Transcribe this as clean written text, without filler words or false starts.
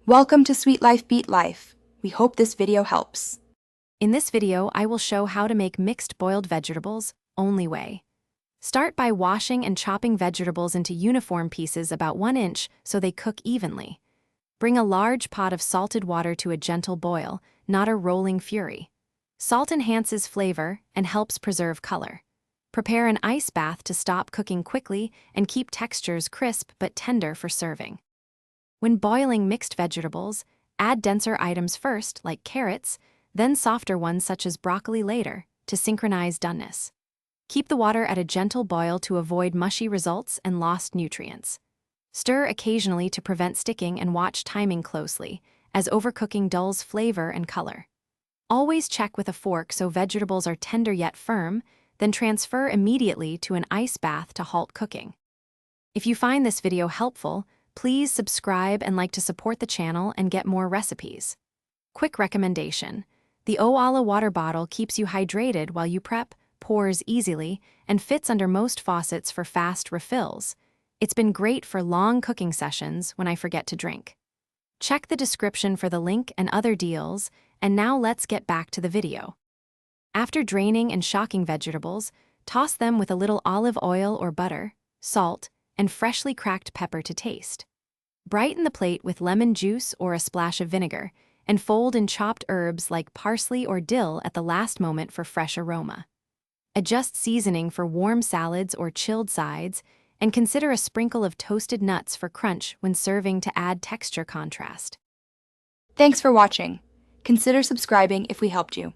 Welcome to Sweet Life Beat Life. We hope this video helps. In this video, I will show how to make mixed boiled vegetables, only way. Start by washing and chopping vegetables into uniform pieces about 1 inch so they cook evenly. Bring a large pot of salted water to a gentle boil, not a rolling fury. Salt enhances flavor and helps preserve color. Prepare an ice bath to stop cooking quickly and keep textures crisp but tender for serving. When boiling mixed vegetables, add denser items first, like carrots, then softer ones such as broccoli later, to synchronize doneness. Keep the water at a gentle boil to avoid mushy results and lost nutrients. Stir occasionally to prevent sticking and watch timing closely, as overcooking dulls flavor and color. Always check with a fork so vegetables are tender yet firm, then transfer immediately to an ice bath to halt cooking. If you find this video helpful, please subscribe and like to support the channel and get more recipes. Quick recommendation: the Oala water bottle keeps you hydrated while you prep, pours easily, and fits under most faucets for fast refills. It's been great for long cooking sessions when I forget to drink. Check the description for the link and other deals, and now let's get back to the video. After draining and shocking vegetables, toss them with a little olive oil or butter, salt, and freshly cracked pepper to taste. Brighten the plate with lemon juice or a splash of vinegar, and fold in chopped herbs like parsley or dill at the last moment for fresh aroma. Adjust seasoning for warm salads or chilled sides, and consider a sprinkle of toasted nuts for crunch when serving to add texture contrast. Thanks for watching. Consider subscribing if we helped you.